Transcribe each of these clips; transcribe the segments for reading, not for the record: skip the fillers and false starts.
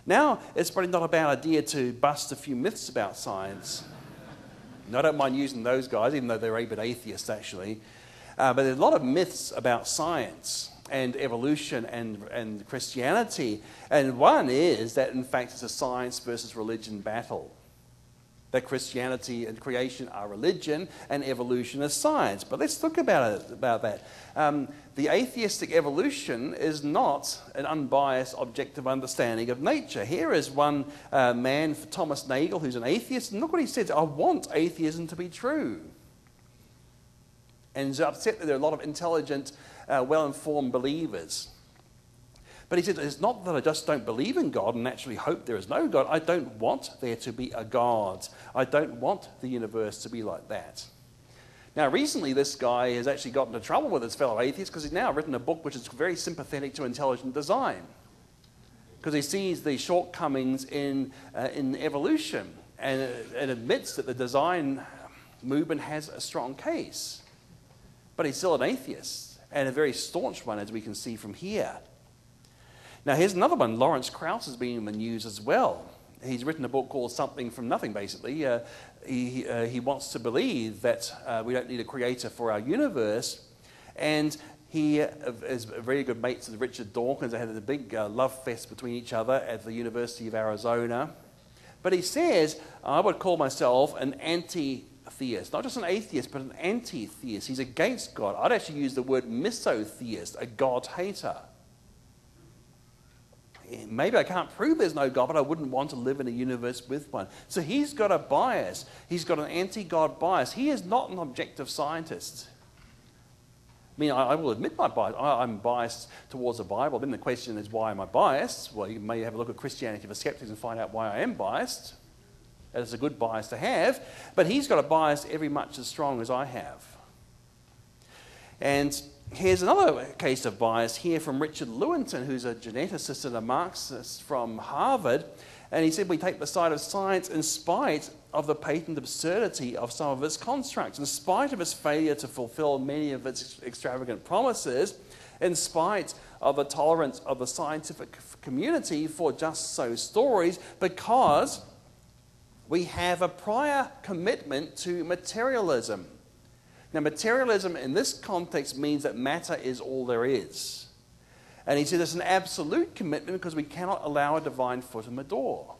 Now, it's probably not a bad idea to bust a few myths about science. And I don't mind using those guys, even though they're a bit atheists, actually. But there's a lot of myths about science and evolution and Christianity. And one is that, in fact, it's a science versus religion battle. That Christianity and creation are religion and evolution is science. But let's talk about that. The atheistic evolution is not an unbiased, objective understanding of nature. Here is one man, Thomas Nagel, who's an atheist, and look what he says: I want atheism to be true. And he's upset that there are a lot of intelligent, well-informed believers. But he said, it's not that I just don't believe in God and actually hope there is no God. I don't want there to be a God. I don't want the universe to be like that. Now, recently, this guy has actually gotten into trouble with his fellow atheists because he's now written a book which is very sympathetic to intelligent design, because he sees the shortcomings in evolution and admits that the design movement has a strong case. But he's still an atheist, and a very staunch one, as we can see from here. Now, here's another one. Lawrence Krauss has been in the news as well. He's written a book called Something from Nothing, basically. He wants to believe that we don't need a creator for our universe. And he is very good mates with Richard Dawkins. They had a big love fest between each other at the University of Arizona. But he says, I would call myself an anti-theist. Not just an atheist, but an anti-theist. He's against God. I'd actually use the word misotheist, a God hater. Maybe I can't prove there's no God, but I wouldn't want to live in a universe with one. So he's got a bias. He's got an anti-God bias. He is not an objective scientist. I mean, I will admit my bias. I'm biased towards the Bible. Then the question is, why am I biased? Well, you may have a look at Christianity for Skeptics and find out why I am biased. It's a good bias to have. But he's got a bias every much as strong as I have. And here's another case of bias here from Richard Lewontin, who's a geneticist and a Marxist from Harvard. And he said, we take the side of science in spite of the patent absurdity of some of its constructs, in spite of its failure to fulfill many of its extravagant promises, in spite of the tolerance of the scientific community for just so stories, because we have a prior commitment to materialism. Now, materialism in this context means that matter is all there is. And he said it's an absolute commitment because we cannot allow a divine foot in the door.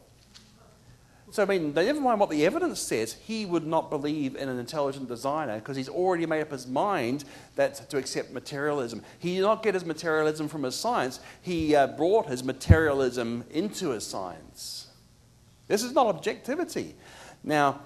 So, I mean, never mind what the evidence says, he would not believe in an intelligent designer because he's already made up his mind that to accept materialism. He did not get his materialism from his science. He brought his materialism into his science. This is not objectivity. Now,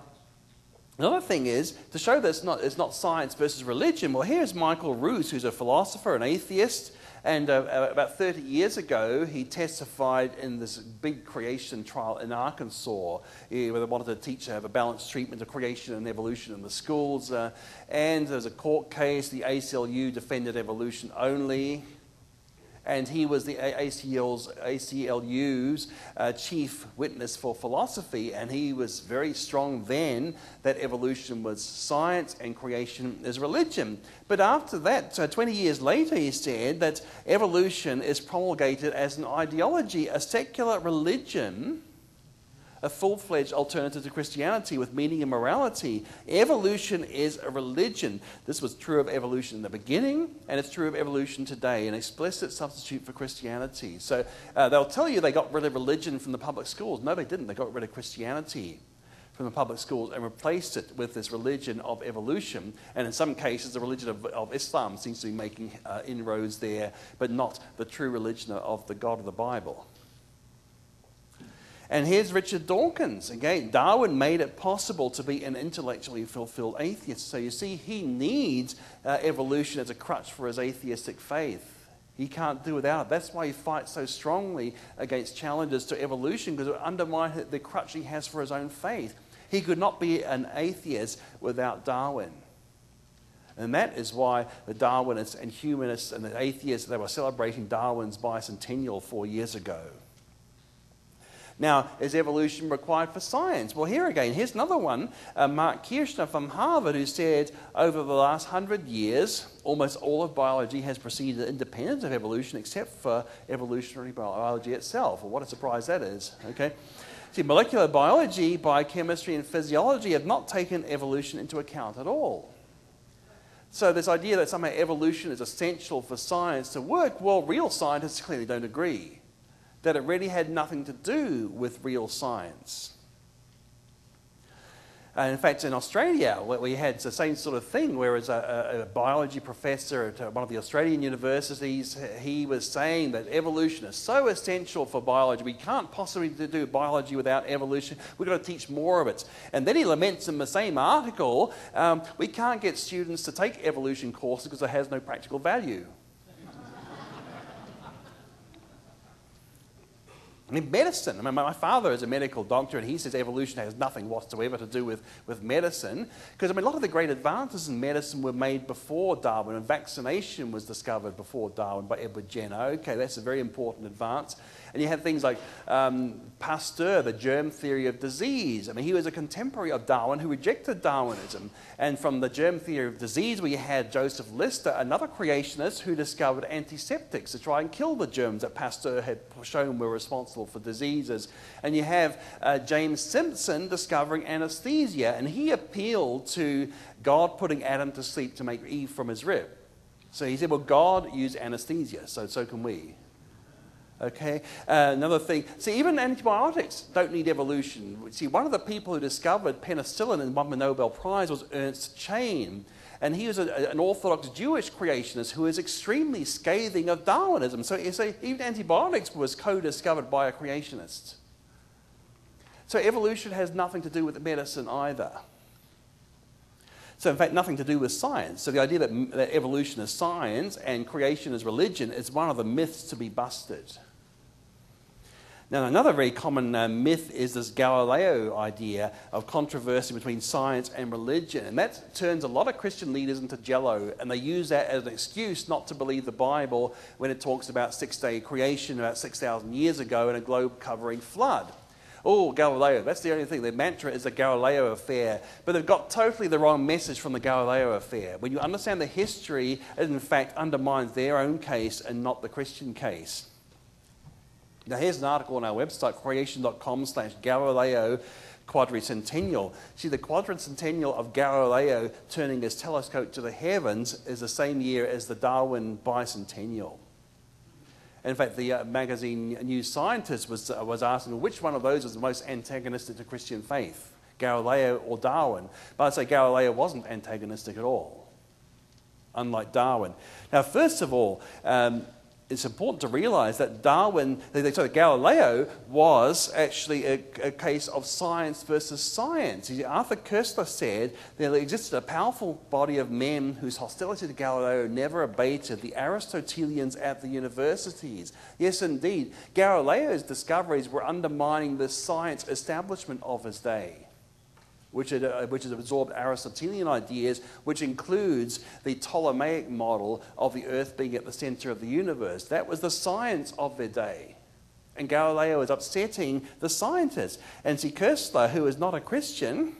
another thing is, to show that it's not science versus religion, well, here's Michael Ruse, who's a philosopher, an atheist, and about 30 years ago, he testified in this big creation trial in Arkansas, where they wanted to have a balanced treatment of creation and evolution in the schools, and there was a court case. The ACLU defended evolution only, and he was the ACLU's chief witness for philosophy, and he was very strong then that evolution was science and creation is religion. But after that, 20 years later, he said that evolution is promulgated as an ideology, a secular religion, a full-fledged alternative to Christianity with meaning and morality. Evolution is a religion. This was true of evolution in the beginning, and it's true of evolution today, an explicit substitute for Christianity. So they'll tell you they got rid of religion from the public schools. No, they didn't. They got rid of Christianity from the public schools and replaced it with this religion of evolution. And in some cases, the religion of Islam seems to be making inroads there, but not the true religion of the God of the Bible. And here's Richard Dawkins. Again, Darwin made it possible to be an intellectually fulfilled atheist. So you see, he needs evolution as a crutch for his atheistic faith. He can't do without it. That's why he fights so strongly against challenges to evolution, because it undermines the crutch he has for his own faith. He could not be an atheist without Darwin. And that is why the Darwinists and humanists and the atheists, they were celebrating Darwin's bicentennial 4 years ago. Now, is evolution required for science? Well, here again, here's another one, Mark Kirshner from Harvard, who said over the last 100 years, almost all of biology has proceeded independent of evolution except for evolutionary biology itself. Well, what a surprise that is, okay? See, molecular biology, biochemistry, and physiology have not taken evolution into account at all. So this idea that somehow evolution is essential for science to work, well, real scientists clearly don't agree. That it really had nothing to do with real science. In fact, in Australia, we had the same sort of thing, whereas a biology professor at one of the Australian universities, he was saying that evolution is so essential for biology, we can't possibly do biology without evolution, we've got to teach more of it. And then he laments in the same article, we can't get students to take evolution courses because it has no practical value. I mean, medicine. I mean, my father is a medical doctor, and he says evolution has nothing whatsoever to do with medicine. Because, I mean, a lot of the great advances in medicine were made before Darwin, and vaccination was discovered before Darwin by Edward Jenner. Okay, that's a very important advance. And you had things like Pasteur, the germ theory of disease. I mean, he was a contemporary of Darwin who rejected Darwinism. And from the germ theory of disease, we had Joseph Lister, another creationist who discovered antiseptics to try and kill the germs that Pasteur had shown were responsible for diseases. And you have James Simpson discovering anesthesia, and he appealed to God putting Adam to sleep to make Eve from his rib. So he said, well, God used anesthesia, so can we. Okay, another thing, see, even antibiotics don't need evolution. See, one of the people who discovered penicillin and won the Nobel Prize was Ernst Chain. And he was an Orthodox Jewish creationist who was extremely scathing of Darwinism. So you say even antibiotics was co-discovered by a creationist. So evolution has nothing to do with medicine either. So in fact, nothing to do with science. So the idea that evolution is science and creation is religion is one of the myths to be busted. Now, another very common myth is this Galileo idea of controversy between science and religion. And that turns a lot of Christian leaders into jello, and they use that as an excuse not to believe the Bible when it talks about six-day creation about 6,000 years ago and a globe-covering flood. Oh, Galileo, that's the only thing. Their mantra is the Galileo affair. But they've got totally the wrong message from the Galileo affair. When you understand the history, it in fact undermines their own case and not the Christian case. Now, here's an article on our website, creation.com/Galileo quadricentennial. See, the quadricentennial of Galileo turning his telescope to the heavens is the same year as the Darwin bicentennial. In fact, the magazine New Scientist was asking which one of those was the most antagonistic to Christian faith, Galileo or Darwin. But I'd say Galileo wasn't antagonistic at all, unlike Darwin. Now, first of all, it's important to realize that Galileo was actually a case of science versus science. Arthur Koestler said there existed a powerful body of men whose hostility to Galileo never abated, the Aristotelians at the universities. Yes, indeed, Galileo's discoveries were undermining the science establishment of his day, which had absorbed Aristotelian ideas, which includes the Ptolemaic model of the Earth being at the center of the universe. That was the science of their day. And Galileo is upsetting the scientists. And see, Koestler, who is not a Christian,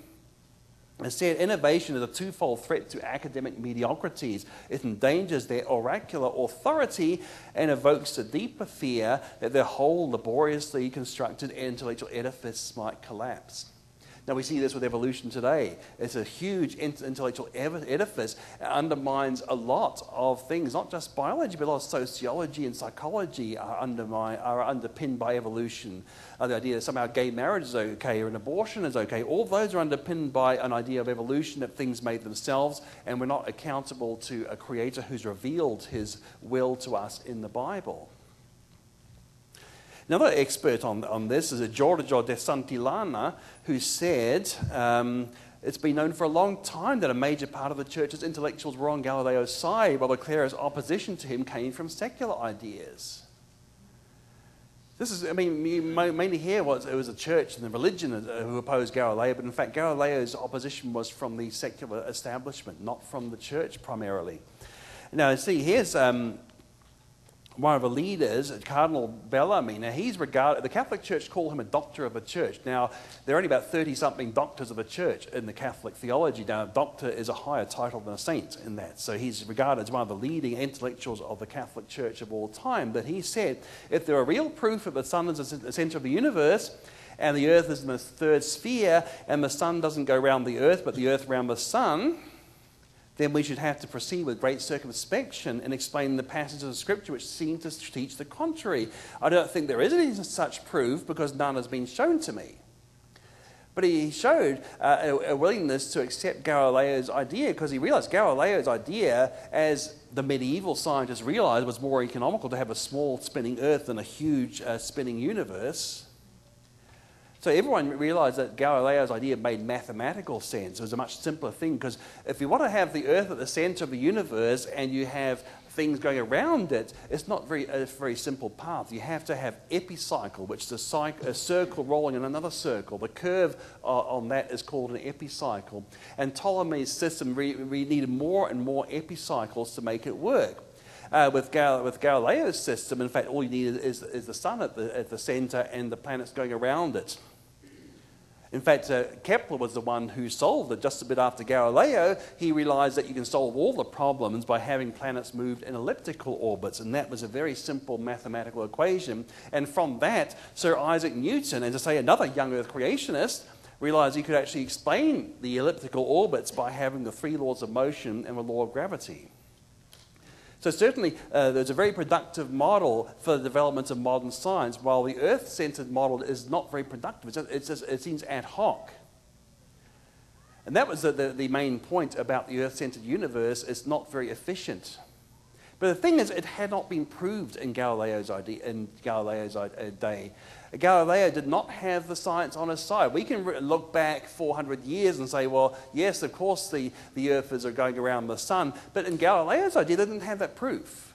has said innovation is a twofold threat to academic mediocrities. It endangers their oracular authority and evokes a deeper fear that their whole laboriously constructed intellectual edifice might collapse. Now, we see this with evolution today. It's a huge intellectual edifice. It undermines a lot of things, not just biology, but a lot of sociology and psychology are underpinned by evolution. The idea that somehow gay marriage is okay or an abortion is okay, all those are underpinned by an idea of evolution, that things made themselves, and we're not accountable to a creator who's revealed his will to us in the Bible. Another expert on this is a Giorgio de Santillana, who said it's been known for a long time that a major part of the church's intellectuals were on Galileo's side, while Clara's opposition to him came from secular ideas. This is, I mean, you mainly hear it was a church and the religion who opposed Galileo, but in fact Galileo's opposition was from the secular establishment, not from the church primarily. Now, see, here's one of the leaders, Cardinal Bellamy. Now, he's regarded, the Catholic Church call him a doctor of the church. Now, there are only about 30-something doctors of the church in the Catholic theology. Now, a doctor is a higher title than a saint in that. So he's regarded as one of the leading intellectuals of the Catholic Church of all time. But he said, if there are real proof that the sun is the center of the universe, and the earth is in the third sphere, and the sun doesn't go around the earth, but the earth around the sun, then we should have to proceed with great circumspection in explaining the passages of Scripture which seem to teach the contrary. I don't think there is any such proof because none has been shown to me. But he showed a willingness to accept Galileo's idea because he realized Galileo's idea, as the medieval scientists realized, was more economical to have a small spinning earth than a huge spinning universe. So everyone realized that Galileo's idea made mathematical sense. It was a much simpler thing because if you want to have the Earth at the center of the universe and you have things going around it, it's not a very simple path. You have to have epicycle, which is a circle rolling in another circle. The curve on that is called an epicycle. And Ptolemy's system needed more and more epicycles to make it work. With Galileo's system, in fact, all you need is the sun at the center and the planets going around it. In fact, Kepler was the one who solved it. Just a bit after Galileo, he realized that you can solve all the problems by having planets moved in elliptical orbits, and that was a very simple mathematical equation. And from that, Sir Isaac Newton, and to say another young Earth creationist, realized he could actually explain the elliptical orbits by having the three laws of motion and the law of gravity. So certainly there's a very productive model for the development of modern science, while the Earth-centered model is not very productive. It seems ad hoc. And that was the main point about the Earth-centered universe. It's not very efficient. But the thing is, it had not been proved in Galileo's day. Galileo did not have the science on his side. We can look back 400 years and say, well, yes, of course the earth is going around the sun, but in Galileo's idea, they didn't have that proof.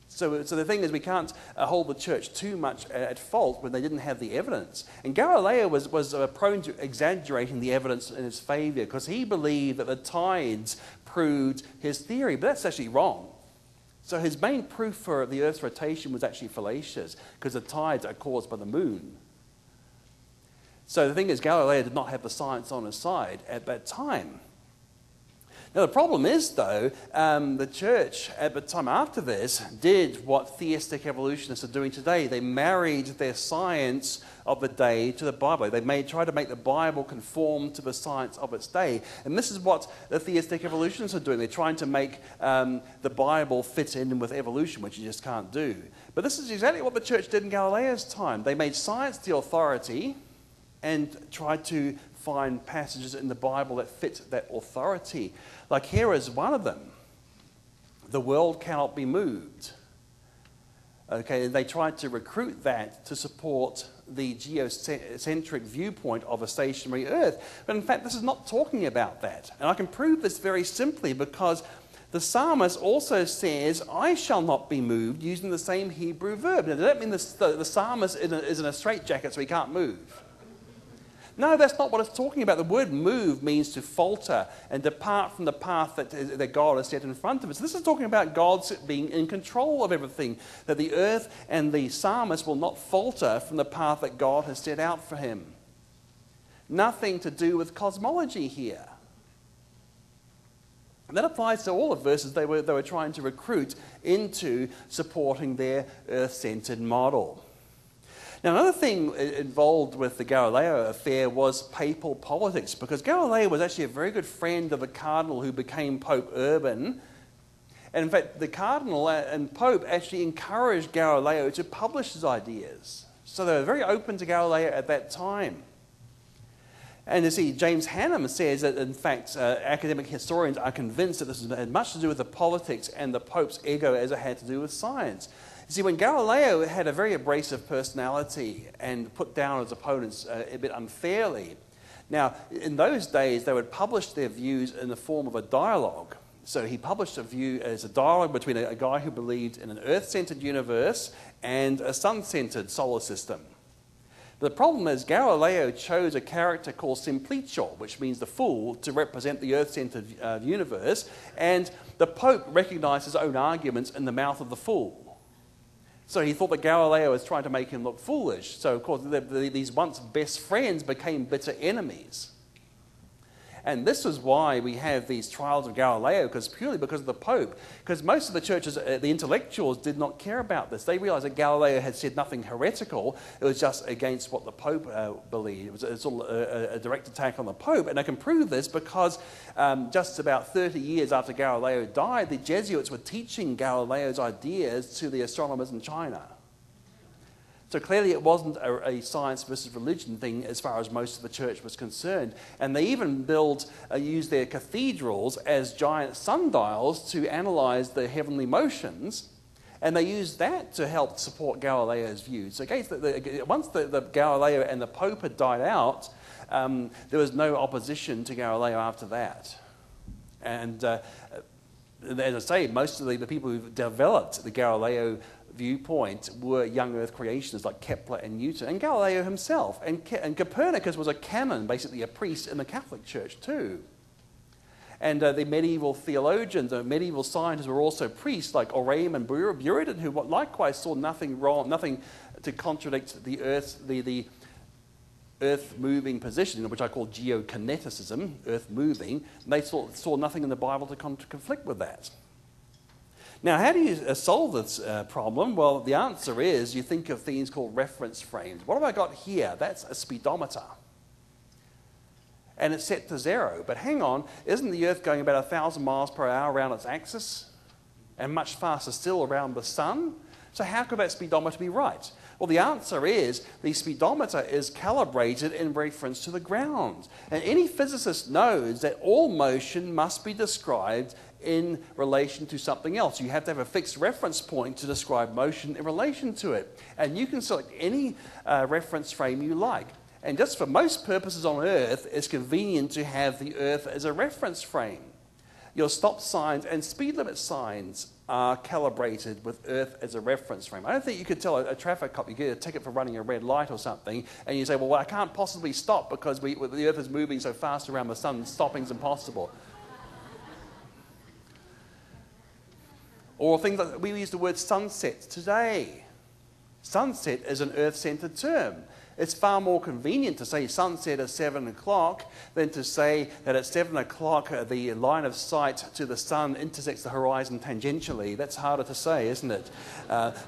So the thing is, we can't hold the church too much at fault when they didn't have the evidence. And Galileo was prone to exaggerating the evidence in his favor because he believed that the tides proved his theory, but that's actually wrong. So his main proof for the Earth's rotation was actually fallacious because the tides are caused by the moon. So the thing is, Galileo did not have the science on his side at that time. Now the problem is, though, the church at the time after this did what theistic evolutionists are doing today. They married their science of the day to the Bible. They tried to make the Bible conform to the science of its day. And this is what the theistic evolutionists are doing. They're trying to make the Bible fit in with evolution, which you just can't do. But this is exactly what the church did in Galileo's time. They made science the authority and tried to find passages in the Bible that fit that authority. Like here is one of them. The world cannot be moved. Okay, and they tried to recruit that to support the geocentric viewpoint of a stationary Earth. But in fact, this is not talking about that. And I can prove this very simply because the psalmist also says, I shall not be moved, using the same Hebrew verb. Now, does that mean the psalmist is in a straitjacket so he can't move? No, that's not what it's talking about. The word move means to falter and depart from the path that God has set in front of us. This is talking about God's being in control of everything, that the earth and the psalmist will not falter from the path that God has set out for him. Nothing to do with cosmology here. And that applies to all the verses they were trying to recruit into supporting their earth-centered model. Now, another thing involved with the Galileo affair was papal politics, because Galileo was actually a very good friend of the cardinal who became Pope Urban. And in fact, the cardinal and Pope actually encouraged Galileo to publish his ideas. So they were very open to Galileo at that time. And you see, James Hannam says that, in fact, academic historians are convinced that this had as much to do with the politics and the Pope's ego as it had to do with science. You see, when Galileo had a very abrasive personality and put down his opponents a bit unfairly, now, in those days, they would publish their views in the form of a dialogue. So he published a view as a dialogue between a guy who believed in an Earth-centered universe and a sun-centered solar system. The problem is Galileo chose a character called Simplicio, which means the fool, to represent the earth-centered universe, and the Pope recognized his own arguments in the mouth of the fool. So he thought that Galileo was trying to make him look foolish. So, of course, these once best friends became bitter enemies. And this is why we have these trials of Galileo, purely because of the Pope. Because most of the churches, the intellectuals, did not care about this. They realized that Galileo had said nothing heretical. It was just against what the Pope believed. It was a direct attack on the Pope. And I can prove this because just about 30 years after Galileo died, the Jesuits were teaching Galileo's ideas to the astronomers in China. So clearly it wasn't a science versus religion thing as far as most of the church was concerned. And they even use their cathedrals as giant sundials to analyze the heavenly motions. And they used that to help support Galileo's views. So once the Galileo and the Pope had died out, there was no opposition to Galileo after that. And as I say, most of the people who developed the Galileo viewpoint were young earth creationists like Kepler and Newton, and Galileo himself. And Copernicus was a canon, basically a priest in the Catholic Church too. And the medieval theologians, medieval scientists were also priests like Oraim and Buridan, who likewise saw nothing wrong, nothing to contradict the earth moving position, which I call geokineticism, earth moving. And they saw nothing in the Bible to conflict with that. Now, how do you solve this problem? Well, the answer is you think of things called reference frames. What have I got here? That's a speedometer. And it's set to 0. But hang on, isn't the Earth going about 1,000 miles per hour around its axis? And much faster still around the sun? So how could that speedometer be right? Well, the answer is the speedometer is calibrated in reference to the ground. And any physicist knows that all motion must be described in relation to something else. You have to have a fixed reference point to describe motion in relation to it. And you can select any reference frame you like. And just for most purposes on Earth, it's convenient to have the Earth as a reference frame. Your stop signs and speed limit signs are calibrated with Earth as a reference frame. I don't think you could tell a traffic cop, you get a ticket for running a red light or something, and you say, well, I can't possibly stop because the Earth is moving so fast around the sun, stopping's impossible. Or things like, we use the word sunset today. Sunset is an Earth-centered term. It's far more convenient to say sunset at 7 o'clock than to say that at 7 o'clock the line of sight to the sun intersects the horizon tangentially. That's harder to say, isn't it?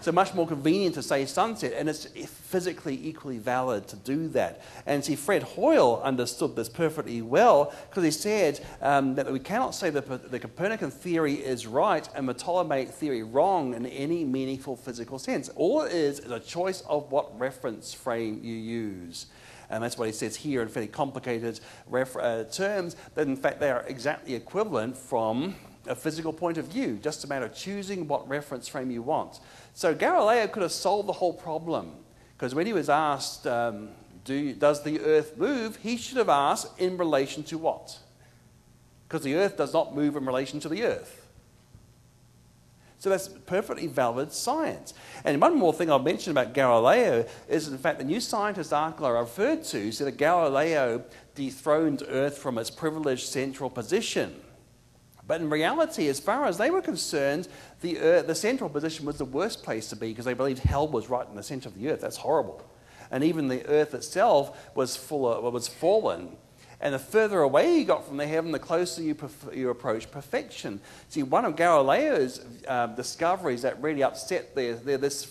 So much more convenient to say sunset, and it's physically equally valid to do that. And see, Fred Hoyle understood this perfectly well because he said that we cannot say that the Copernican theory is right and the Ptolemaic theory wrong in any meaningful physical sense. All it is a choice of what reference frame you use. And that's what he says here in fairly complicated terms, that in fact they are exactly equivalent from a physical point of view, just a matter of choosing what reference frame you want. So Galileo could have solved the whole problem, because when he was asked, does the Earth move, he should have asked in relation to what? Because the Earth does not move in relation to the Earth. So that's perfectly valid science. And one more thing I'll mention about Galileo is, in fact, the New Scientist article I referred to said that Galileo dethroned Earth from its privileged central position. But in reality, as far as they were concerned, the central position was the worst place to be because they believed hell was right in the center of the Earth. That's horrible. And even the Earth itself was fallen. And the further away you got from the heaven, the closer you approach perfection. See, one of Galileo's discoveries that really upset this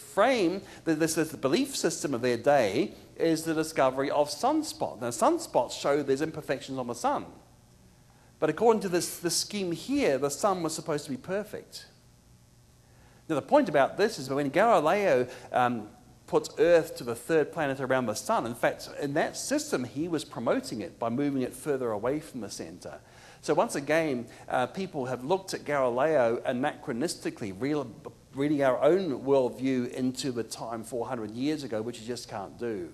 belief system of their day is the discovery of sunspots. Now, sunspots show there's imperfections on the sun. But according to this scheme here, the sun was supposed to be perfect. Now, the point about this is that when Galileo puts Earth to the third planet around the sun. In fact, in that system, he was promoting it by moving it further away from the center. So once again, people have looked at Galileo anachronistically, reading our own worldview into the time 400 years ago, which you just can't do.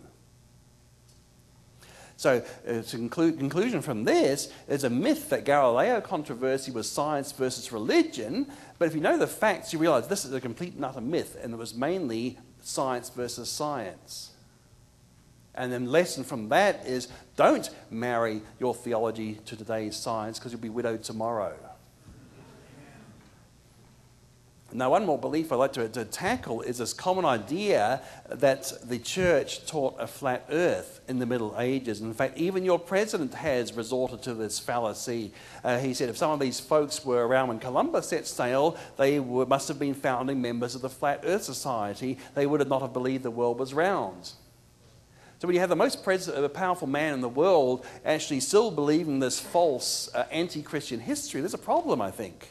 So, conclusion from this is a myth that Galileo controversy was science versus religion, but if you know the facts, you realize this is a complete and utter myth, and it was mainly science versus science. And the lesson from that is don't marry your theology to today's science because you'll be widowed tomorrow. Now, one more belief I'd like to tackle is this common idea that the church taught a flat earth in the Middle Ages. In fact, even your president has resorted to this fallacy. He said if some of these folks were around when Columbus set sail, they must have been founding members of the Flat Earth Society. They would not have believed the world was round. So when you have the most powerful man in the world actually still believing this false anti-Christian history, there's a problem, I think.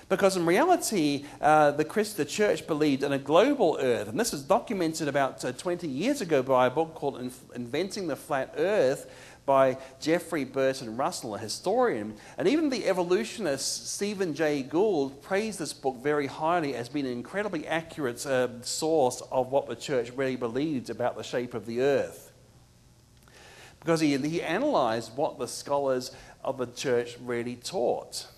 Because in reality, the church believed in a global earth. And this was documented about 20 years ago by a book called Inventing the Flat Earth by Jeffrey Burton Russell, a historian. And even the evolutionist Stephen Jay Gould praised this book very highly as being an incredibly accurate source of what the church really believed about the shape of the earth. Because he analysed what the scholars of the church really taught.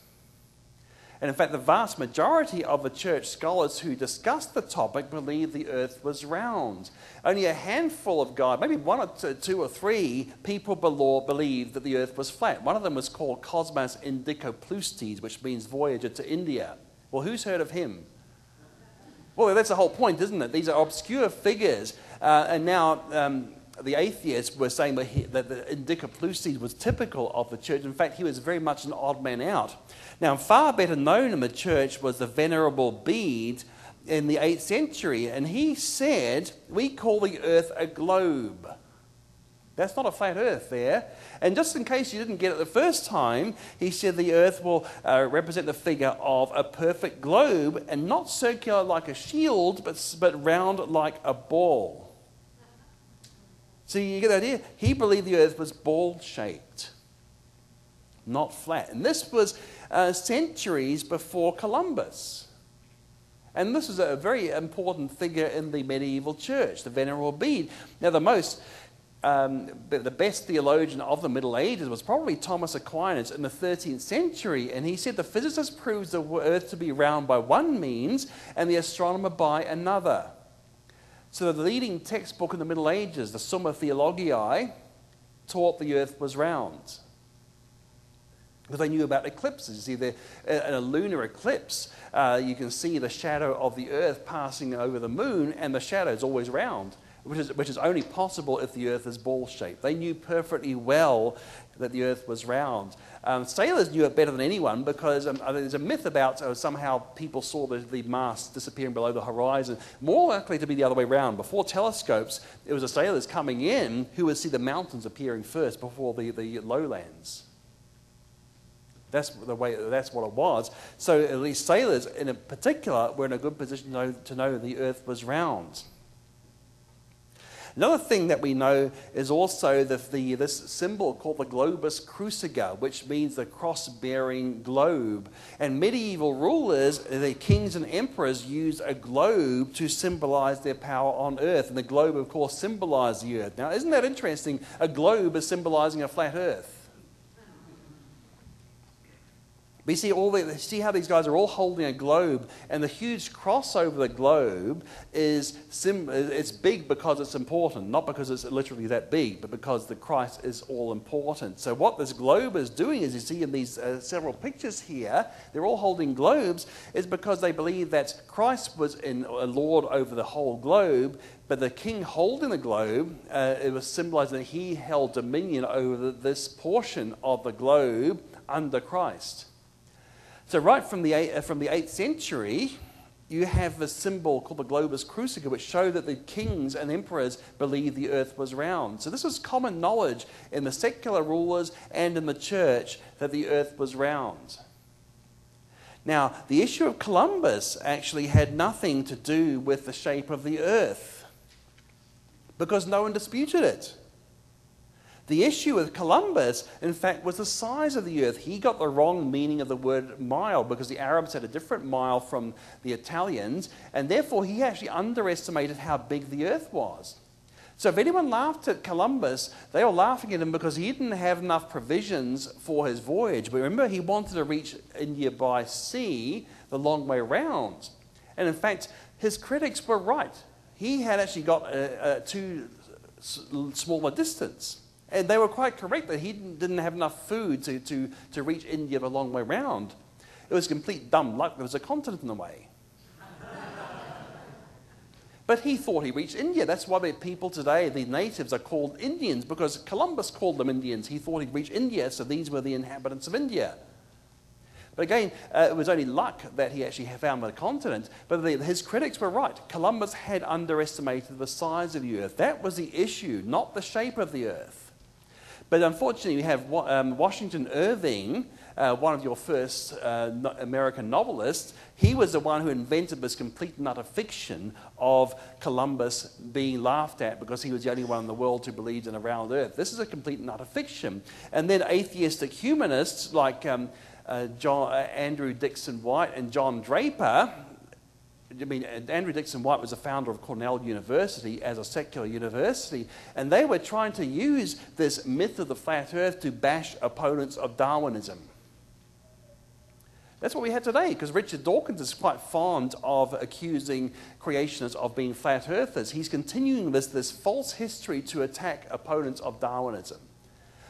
And in fact, the vast majority of the church scholars who discussed the topic believed the earth was round. Only a handful of guys, maybe one or two or three people believed that the earth was flat. One of them was called Cosmas Indicopleustes, which means voyager to India. Well, who's heard of him? Well, that's the whole point, isn't it? These are obscure figures. And now the atheists were saying that the Indicopleustes was typical of the church. In fact, he was very much an odd man out. Now, far better known in the church was the Venerable Bede in the 8th century. And he said, we call the earth a globe. That's not a flat earth there. And just in case you didn't get it the first time, he said the earth will represent the figure of a perfect globe and not circular like a shield, but round like a ball. So you get the idea? He believed the earth was ball-shaped, not flat. And this was centuries before Columbus. And this is a very important figure in the medieval church, the Venerable Bede. Now, the best theologian of the Middle Ages was probably Thomas Aquinas in the 13th century. And he said the physicist proves the earth to be round by one means and the astronomer by another. So the leading textbook in the Middle Ages, the Summa Theologiae, taught the earth was round. Because they knew about eclipses. You see, in a lunar eclipse, you can see the shadow of the earth passing over the moon, and the shadow is always round, which is only possible if the earth is ball-shaped. They knew perfectly well that the earth was round. Sailors knew it better than anyone because there's a myth about somehow people saw the mast disappearing below the horizon. More likely to be the other way around. Before telescopes, it was the sailors coming in who would see the mountains appearing first before the lowlands. That's what it was. So at least sailors, in particular, were in a good position to know the earth was round. Another thing that we know is also this symbol called the globus cruciger, which means the cross-bearing globe. And medieval rulers, the kings and emperors, used a globe to symbolize their power on earth. And the globe, of course, symbolized the earth. Now, isn't that interesting? A globe is symbolizing a flat earth. But you see how these guys are all holding a globe, and the huge cross over the globe it's big because it's important, not because it's literally that big, but because the Christ is all important. So what this globe is doing, as you see in these several pictures here, they're all holding globes, is because they believe that Christ was a Lord over the whole globe, but the king holding the globe, it was symbolizing that he held dominion over this portion of the globe under Christ. So right from the 8th century, you have this symbol called the globus cruciger, which showed that the kings and emperors believed the earth was round. So this was common knowledge in the secular rulers and in the church that the earth was round. Now, the issue of Columbus actually had nothing to do with the shape of the earth, because no one disputed it. The issue with Columbus, in fact, was the size of the earth. He got the wrong meaning of the word mile because the Arabs had a different mile from the Italians, and therefore he actually underestimated how big the earth was. So if anyone laughed at Columbus, they were laughing at him because he didn't have enough provisions for his voyage. But remember, he wanted to reach India by sea the long way round. And in fact, his critics were right. He had actually got two smaller distance. And they were quite correct that he didn't have enough food to reach India the long way round. It was complete dumb luck. There was a continent in the way. But he thought he reached India. That's why the people today, the natives, are called Indians, because Columbus called them Indians. He thought he'd reached India, so these were the inhabitants of India. But again, it was only luck that he actually found the continent. But his critics were right. Columbus had underestimated the size of the earth. That was the issue, not the shape of the earth. But unfortunately, we have Washington Irving, one of your first American novelists. He was the one who invented this complete and utter fiction of Columbus being laughed at because he was the only one in the world who believed in a round earth. This is a complete and utter fiction. And then atheistic humanists like Andrew Dixon White and John Draper. I mean, Andrew Dixon White was the founder of Cornell University as a secular university, and they were trying to use this myth of the flat earth to bash opponents of Darwinism. That's what we had today, because Richard Dawkins is quite fond of accusing creationists of being flat earthers. He's continuing this false history to attack opponents of Darwinism.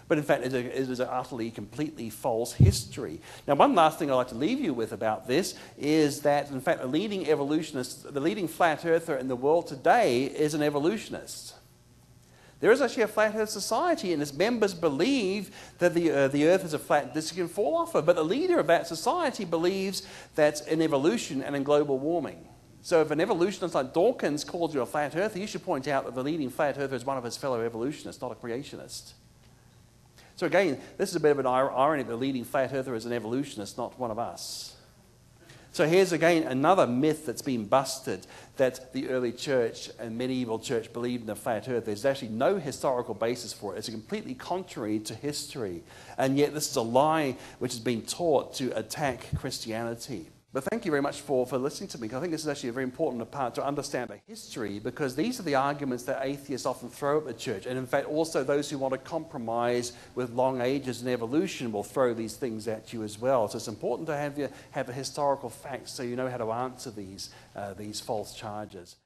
But in fact, it is an utterly, completely false history. Now, one last thing I'd like to leave you with about this is that, in fact, the leading evolutionist, the leading flat earther in the world today is an evolutionist. There is actually a flat earth society, and its members believe that the earth is a flat disc you can fall off of. But the leader of that society believes that's in evolution and in global warming. So if an evolutionist like Dawkins calls you a flat earther, you should point out that the leading flat earther is one of his fellow evolutionists, not a creationist. So again, this is a bit of an irony. The leading flat earther is an evolutionist, not one of us. So here's again another myth that's been busted, that the early church and medieval church believed in a flat earth. There's actually no historical basis for it. It's completely contrary to history. And yet this is a lie which has been taught to attack Christianity. But thank you very much for listening to me. I think this is actually a very important part to understand the history, because these are the arguments that atheists often throw at the church. And in fact, also those who want to compromise with long ages and evolution will throw these things at you as well. So it's important to have the historical facts so you know how to answer these false charges.